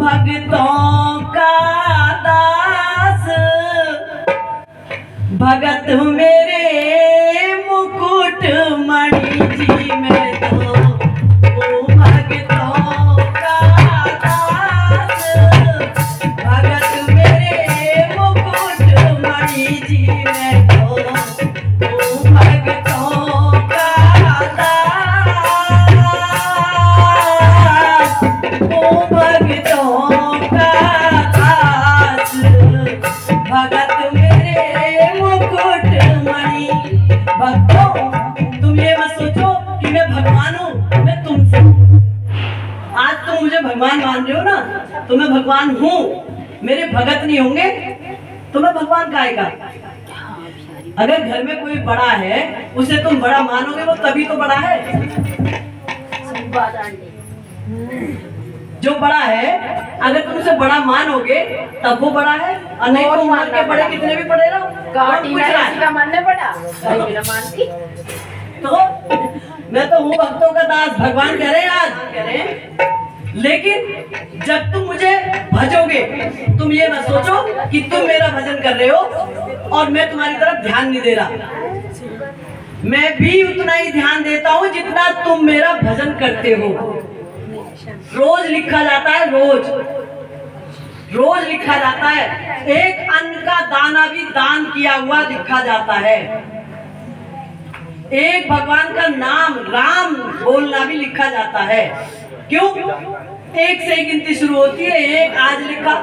भगतों का दास भगत मेरे मुकुट मणि जी मैं तो भगतों का दास भगत मेरे मुकुट मणि जी मैं तो भगतों का दास भगतों का दास भगत मेरे मुकुट मणि। भक्तों, तुम ये मत सोचो कि मैं भगवान हूँ, मैं तुमसे हूँ। आज तुम मुझे भगवान मान रहे हो ना, तो मैं भगवान हूँ। मेरे भगत नहीं होंगे तो मैं भगवान काहे का? अगर घर में कोई बड़ा है उसे तुम बड़ा मानोगे, वो तभी तो बड़ा है। जो बड़ा है अगर तुम उसे बड़ा मानोगे तब वो बड़ा है, और नहीं तो मान के बड़े कितने भी पड़े रहो। तो मैं तो हूँ भक्तों का दास, भगवान कह रहे हैं, आज कह रहे हैं। लेकिन जब तुम मुझे भजोगे, तुम ये मत सोचो कि तुम मेरा भजन कर रहे हो और मैं तुम्हारी तरफ ध्यान नहीं दे रहा। मैं भी उतना ही ध्यान देता हूँ जितना तुम मेरा भजन करते हो। रोज लिखा जाता है, रोज लिखा जाता है। एक अन्न का दाना भी दान किया हुआ लिखा जाता है। एक भगवान का नाम राम बोलना भी लिखा जाता है। क्यों? एक से ही गिनती शुरू होती है। एक आज लिखा,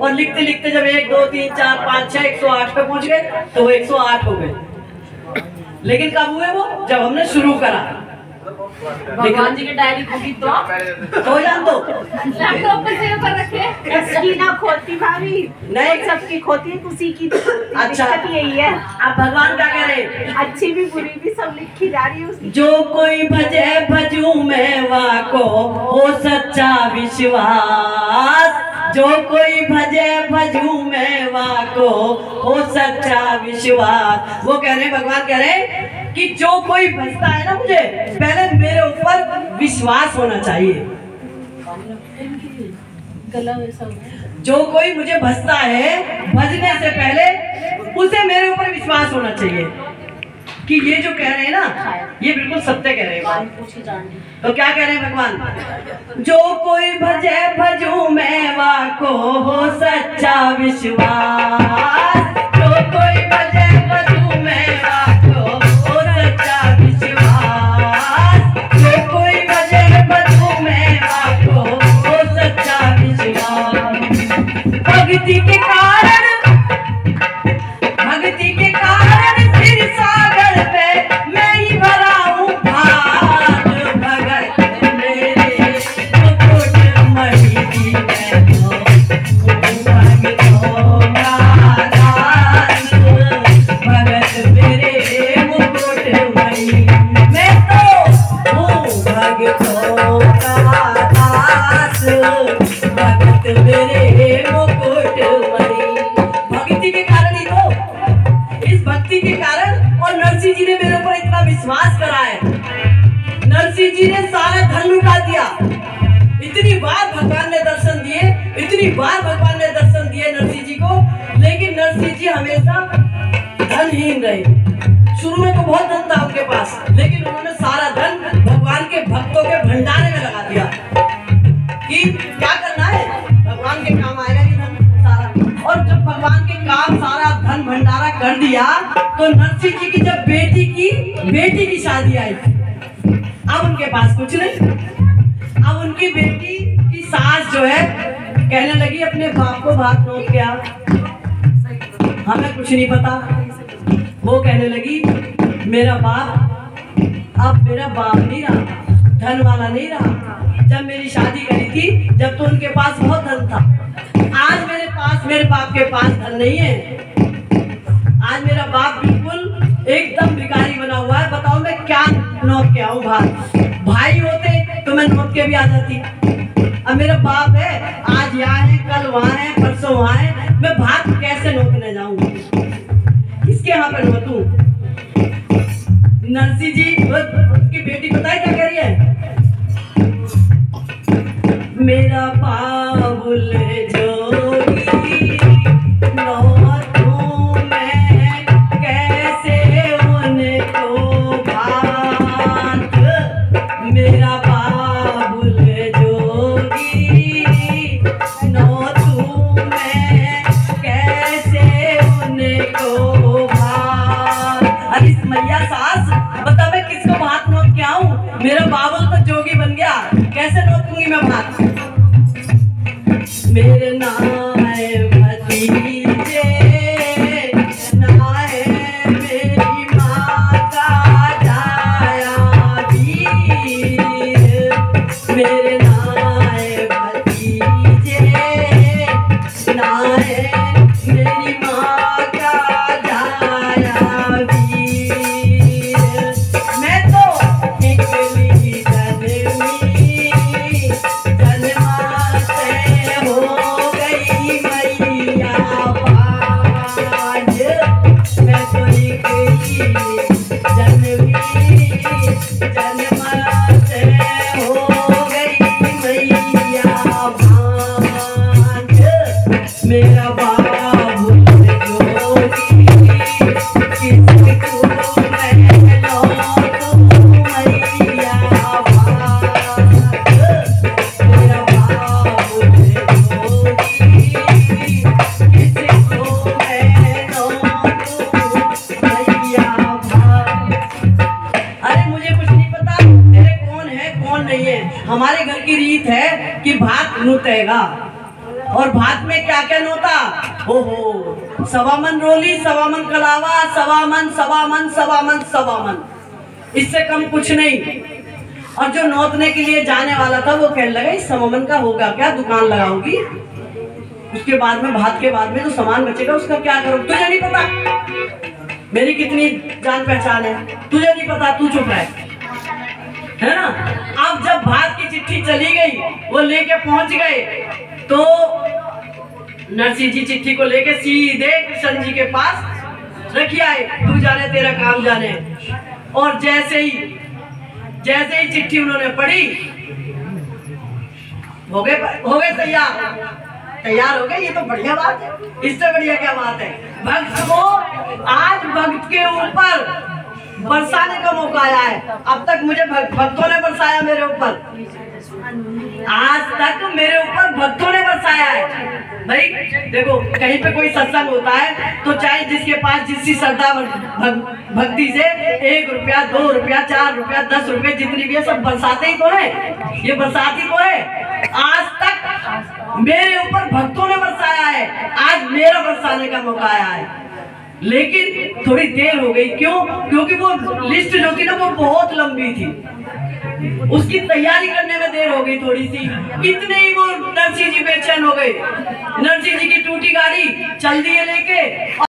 और लिखते लिखते जब 1 2 3 4 5 6 108 पे पहुंच गए तो वो 108 हो गए। लेकिन कब हुए वो? जब हमने शुरू करा। भगवान जी की डायरी खोली तो जान दो, लैपटॉप पे सेव कर रखे। इसकी ना खोती भाभी, नहीं सबकी खोती है, किसी की अच्छा यही है। अब भगवान क्या कह रहे हैं? अच्छी भी बुरी भी सब लिखी जा रही है उसकी। जो कोई भजे भजू मैं वाको हो सच्चा विश्वास। जो कोई भजे भजू मैं वाको हो सच्चा विश्वास। वो कह रहे हैं, भगवान कह रहे हैं कि जो कोई भजता है ना मुझे, पहले मेरे ऊपर विश्वास होना चाहिए। जो कोई मुझे भजता है, भजने से पहले उसे मेरे ऊपर विश्वास होना चाहिए कि ये जो कह रहे हैं ना, ये बिल्कुल सत्य कह रहे हैं। तो क्या कह रहे हैं भगवान? जो कोई भजे भजू मैं वाको हो सच्चा विश्वास। जो कोई भजे भजू मैं वाको हो सच्चा विश्वास। जो कोई भजे भजू मैं वाको हो सच्चा विश्वास। भक्ति के कारण फिर सागर पे मैं ही भरा हूँ भाग। भगत मेरे मुकुट मणि जी मैं तो भगतों का दास। भगत मेरे मुकुट मणि मैं तो हूँ भगतों का दास। भगत मेरे मुकुट मणि। भक्ति के कारण ही तो, इस भक्ति के कारण, और नरसिंह जी ने मेरे ऊपर इतना विश्वास करा है। नरसिंह जी ने सारा धन लुटा दिया। इतनी बार भगवान ने दर्शन दिए, इतनी बार भगवान ने दर्शन दिए नरसिंह जी को, लेकिन नरसिंह जी हमेशा धनहीन रहे। शुरू में तो बहुत धन था उनके पास, लेकिन उन्होंने सारा धन भगवान के भक्तों के भंडारे में लगा दिया कि क्या करना है, भगवान के काम आएगा ये धन सारा। और जब भगवान के काम सारा धन भंडारा कर दिया तो नरसिंह जी की जब बेटी की शादी आई, अब उनके पास कुछ नहीं। अब उनकी बेटी की सास जो है कहने लगी अपने बाप को बात नोट क्या, हमें कुछ नहीं पता। वो कहने लगी मेरा बाप अब मेरा बाप नहीं रहा, धन वाला नहीं रहा। जब मेरी शादी करी थी जब तो उनके पास बहुत धन था, आज मेरे बाप के पास धन नहीं है। आज मेरा बाप बिल्कुल एकदम भिखारी बना हुआ है। बताओ मैं क्या नौत के आऊँ बाहर? भाई होते तो मैं नौत के भी आ जाती। अब मेरा बाप है, आज यहाँ है, कल वहाँ है, परसों वहाँ है, मैं भाग कैसे नौतने जाऊँ? किसके यहाँ पर नौतूं? नरसिंह जी उसकी बेटी बताए क्या कह रही है? मेरा बाप मेरे नाए भतीजे, नाए मेरी माँ का जाया वीर, मेरे नाए भतीजे, नाए मेरी माँ का जाया वीर। मैं तो निकली जन्मी, जन्मा से हो गई मैया पाज। मैं तो निकली जन्मी, जन्मा से हो गई मैया पाज। मेरा बाबू जोगी, किसको मैं लौटूं मैया पाज। मेरा बाबू जोगी, किसको मैं लौटूं मैया पाज। अरे मुझे कुछ नहीं पता तेरे कौन है कौन नहीं है। हमारे घर की रीत है कि भात नोतेगा, और भात में क्या क्या नोता? ओहो, 1.25 मन रोली, 1.25 मन कलावा, 1.25 मन, 1.25 मन, 1.25 मन, 1.25 मन, इससे कम कुछ नहीं। और जो नोतने के लिए जाने वाला था वो कहने लगा इस 1.25 मन का होगा क्या, दुकान लगाओगी? उसके बाद में भात के बाद में जो सामान बचेगा उसका क्या करो? तुझे नहीं पता मेरी कितनी जान पहचान है, तुझे नहीं पता, तू चुप रह, है ना। अब जब भात की चिट्ठी चली गई, वो लेके पहुंच गए, तो नरसिंह जी चिट्ठी को लेके सीधे कृष्ण जी के पास रखी आए, तू जाने तेरा काम जाने। और जैसे ही चिट्ठी उन्होंने पढ़ी, हो गए तैयार हो गए। ये तो बढ़िया बात है, इससे बढ़िया क्या बात है। भक्त को आज भक्त के ऊपर बरसाने का मौका आया है। अब तक मुझे भक्तों ने बरसाया मेरे ऊपर, आज तक मेरे ऊपर भक्तों ने बरसाया है। भाई देखो, कहीं पे कोई सत्संग होता है तो चाहे जिसके पास जिसकी श्रद्धा भक्ति से 1 रुपया, 2 रुपया, 4 रुपया, 10 रुपये जितनी भी है सब बरसाते ही तो है, ये बरसाती तो है। आज तक मेरे ऊपर भक्तों ने बरसाया है, आज मेरा बरसाने का मौका आया है। लेकिन थोड़ी देर हो गई, क्यों? क्योंकि वो लिस्ट जो थी ना वो बहुत लंबी थी, उसकी तैयारी करने में देर हो गई थोड़ी सी। इतने ही वो नरसिंह जी बेचैन हो गए। नरसिंह जी की टूटी गाड़ी चल दी है लेके।